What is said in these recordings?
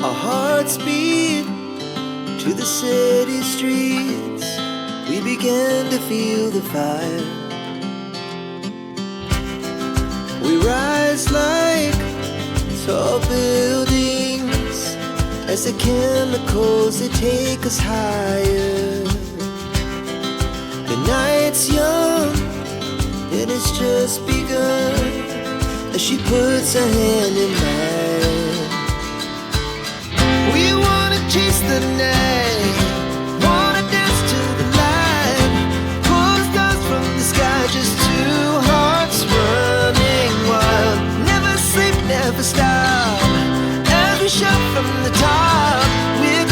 Our hearts beat to the city streets. We began to feel the fire. We rise like tall buildings as the chemicals, they take us higher. The night's young and it's just begun as she puts her hand in mine. We wanna chase the night, wanna dance to the light, pull stars from the sky, just two hearts running wild. Never sleep, never stop, as we shout from the top. We're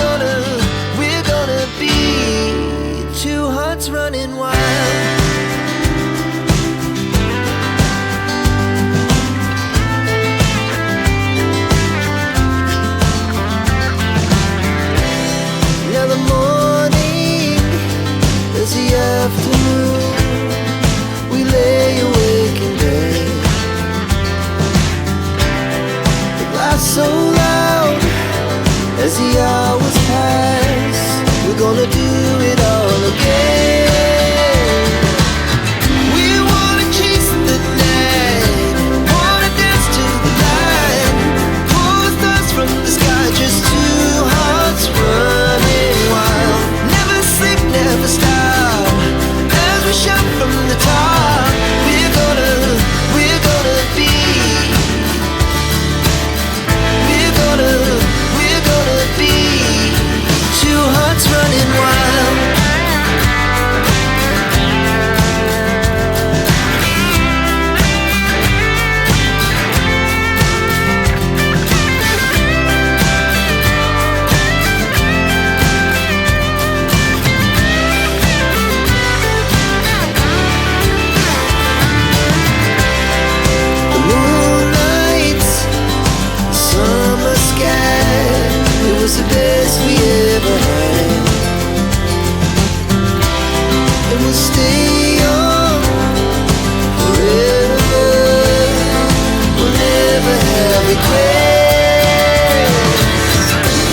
gonna be two hearts running wild. Now the morning is the afternoon. We lay awake in bed. The glass so loud as the hours pass. We're gonna do it all again. We wanna chase the night, wanna dance to the light, pull stars from the sky, just two hearts running wild. Never sleep, never stop, as we shout from the top. We're gonna be. We're gonna be two hearts running wild. The moonlight, summer sky, it was the best we ever had. And we'll stay on forever. We'll never have regrets.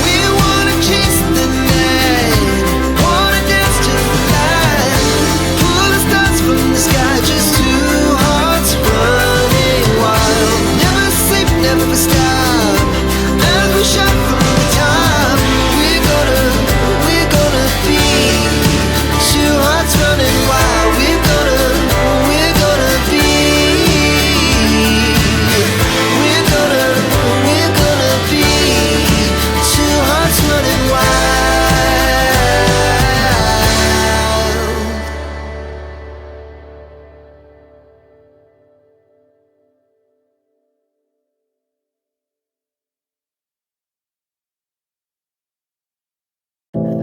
We wanna chase the night, wanna dance to the light, pull the stars from the sky, just two hearts running wild. Never sleep, never stop, as we shout from the top. We're gonna be two hearts running wild. We're gonna be. We're gonna be two hearts running wild.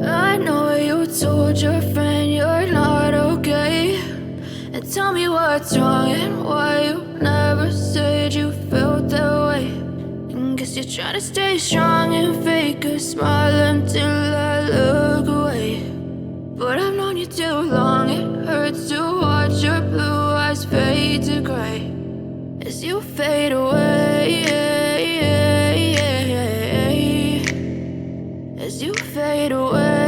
I know you told your friend you're not okay, and tell me what's wrong and why you never said you felt that way. And guess you're trying to stay strong and fake a smile until I look away. But I've known you too long, it hurts to watch your blue eyes fade to gray as you fade away, as you fade away.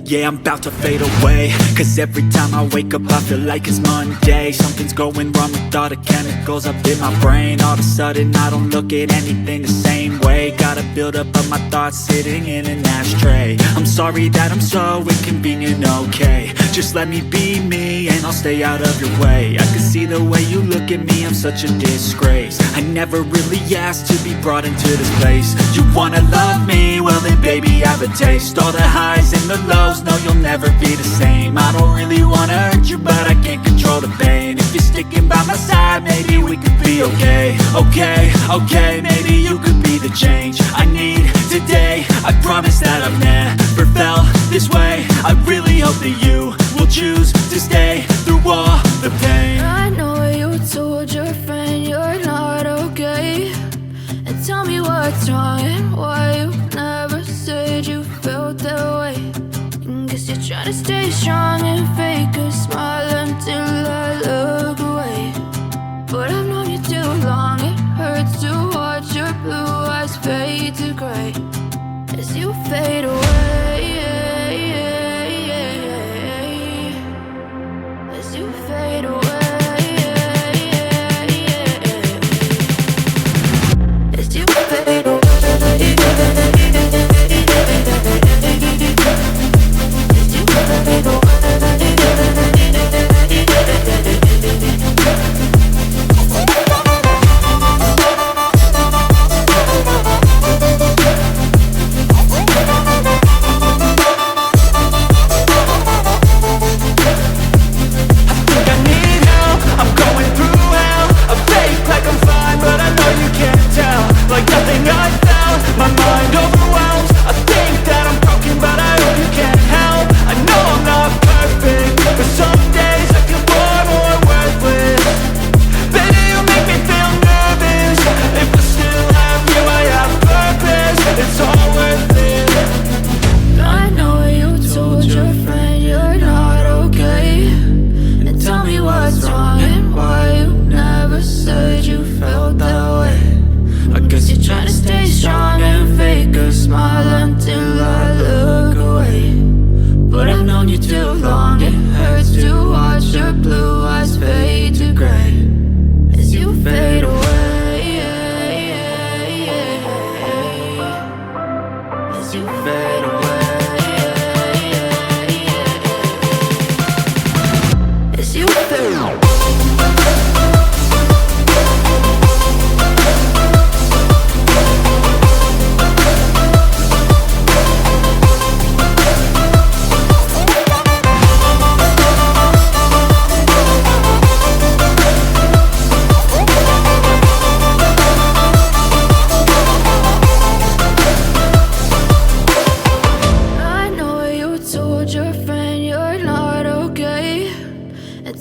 Yeah, I'm about to fade away, cause every time I wake up I feel like it's Monday. Something's going wrong with all the chemicals up in my brain. All of a sudden I don't look at anything the same way. Gotta build up of my thoughts sitting in an ashtray. I'm sorry that I'm so inconvenient, okay. Just let me be me and I'll stay out of your way. I can see the way you look at me, I'm such a disgrace. I never really asked to be brought into this place. You wanna love me? Well then baby have a taste. All the highs and the lows, no you'll never be the same. I don't really wanna hurt you but I can't control the pain. If you're sticking by my side, maybe we could be okay. Okay, maybe you could be the change I need today. I promise that I've never felt this way. I really hope that you will choose to stay through all the pain. I know you told your friend you're not okay, and tell me what's wrong and why you never said you felt that way. And guess you're trying to stay strong and fake a smile until I look away. But I've known you too long, it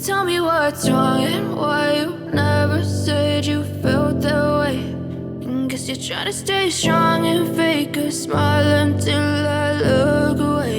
tell me what's wrong and why you never said you felt that way. And guess you're trying to stay strong and fake a smile until I look away.